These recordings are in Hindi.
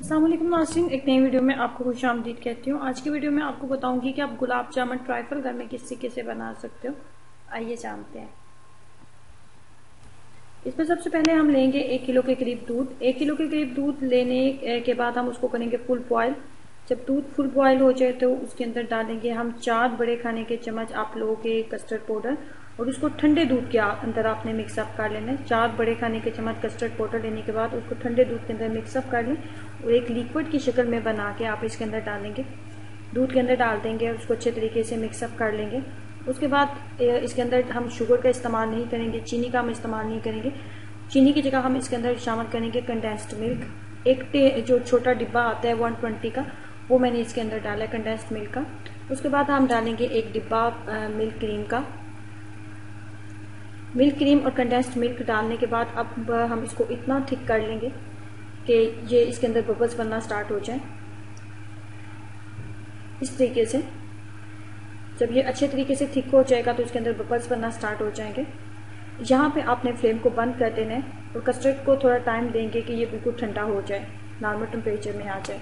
अस्सलाम वालेकुम नाज़रीन, एक नई वीडियो में आपको खुशामदीद कहती हूँ। आज की वीडियो में आपको बताऊंगी कि आप गुलाब जामुन ट्राइफल घर में किस तरीके से बना सकते हो। आइए जानते हैं। इसमें सबसे पहले हम लेंगे 1 किलो के करीब दूध। 1 किलो के करीब दूध लेने के बाद हम उसको करेंगे फुल बॉयल। जब दूध फुल बॉयल हो जाए तो उसके अंदर डालेंगे हम 4 बड़े खाने के चम्मच आप लोगों के कस्टर्ड पाउडर, और उसको ठंडे दूध के अंदर आपने मिक्सअप कर लेना है। 4 बड़े खाने के चम्मच कस्टर्ड पाउडर लेने के बाद उसको ठंडे दूध के अंदर मिक्सअप कर लें और एक लिक्विड की शक्ल में बना के आप इसके अंदर डालेंगे, दूध के अंदर डाल देंगे और उसको अच्छे तरीके से मिक्सअप कर लेंगे। उसके बाद इसके अंदर हम शुगर का इस्तेमाल नहीं करेंगे, चीनी का हम इस्तेमाल नहीं करेंगे। चीनी की जगह हम इसके अंदर शामिल करेंगे कंडेंस्ड मिल्क। एक जो छोटा डिब्बा आता है 120 का, वो मैंने इसके अंदर डाला है कंडेंस्ड मिल्क का। उसके बाद हम डालेंगे एक डिब्बा मिल्क क्रीम का। मिल्क क्रीम और कंडेंस्ड मिल्क डालने के बाद अब हम इसको इतना थिक कर लेंगे कि ये इसके अंदर बबल्स बनना स्टार्ट हो जाए। इस तरीके से जब ये अच्छे तरीके से थिक हो जाएगा तो इसके अंदर बबल्स बनना स्टार्ट हो जाएंगे। यहाँ पे आपने फ्लेम को बंद कर देना है और कस्टर्ड को थोड़ा टाइम देंगे कि ये बिल्कुल ठंडा हो जाए, नॉर्मल टेम्परेचर में आ जाए।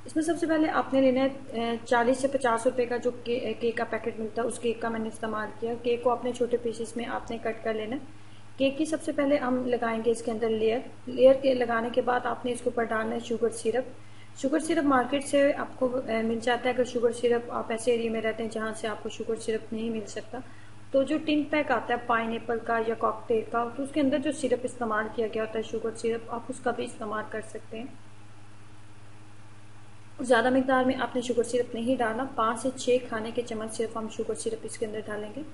इसमें सबसे पहले आपने लेना है 40 से 50 रुपए का जो केक का पैकेट मिलता है, उस केक का मैंने इस्तेमाल किया। केक को अपने छोटे पीसेस में आपने कट कर लेना है। केक की सबसे पहले हम लगाएंगे इसके अंदर लेयर के लगाने के बाद आपने इसके ऊपर डालना है sugar syrup. Sugar syrup market से आपको मिल जाता है। अगर शुगर सिरप आप ऐसे एरिया में रहते हैं जहाँ से आपको शुगर सिरप नहीं मिल सकता, तो जो टिन पैक आता है पाइनएप्पल का या कॉकटेल का, तो उसके अंदर जो सिरप इस्तेमाल किया गया होता है शुगर सिरप, आप उसका भी इस्तेमाल कर सकते हैं। ज़्यादा मिकदार में आपने शुगर सिरप नहीं डालना, 5 से 6 खाने के चम्मच सिर्फ हम शुगर सिरप इसके अंदर डालेंगे,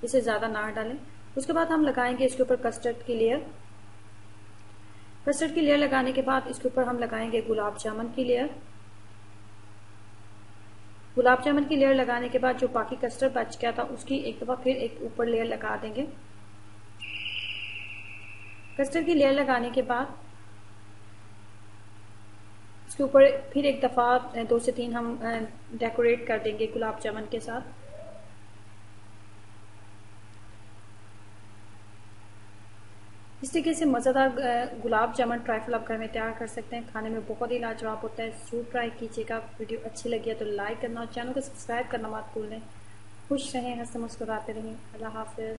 इसे ज़्यादा ना डालें। उसके बाद हम लगाएंगे इसके ऊपर कस्टर्ड की लेयर। कस्टर्ड की लेयर लगाने के बाद इसके ऊपर हम लगाएंगे गुलाब जामुन की लेयर। गुलाब जामुन की लेयर लगाने के बाद जो बाकी कस्टर्ड बच गया था उसकी एक दफ़ा फिर एक ऊपर लेयर लगा देंगे। कस्टर्ड की लेयर लगाने के बाद इसके ऊपर फिर एक दफ़ा 2 से 3 हम डेकोरेट कर देंगे गुलाब जामुन के साथ। इस तरीके से मज़ेदार गुलाब जामुन ट्राइफल आप घर में तैयार कर सकते हैं। खाने में बहुत ही लाजवाब होता है। ज़रूर ट्राई कीजिएगा। वीडियो अच्छी लगी है तो लाइक करना और चैनल को सब्सक्राइब करना मत भूलें। खुश रहें, हंसते मुस्कुराते रहें। अल्लाह हाफ़िज़।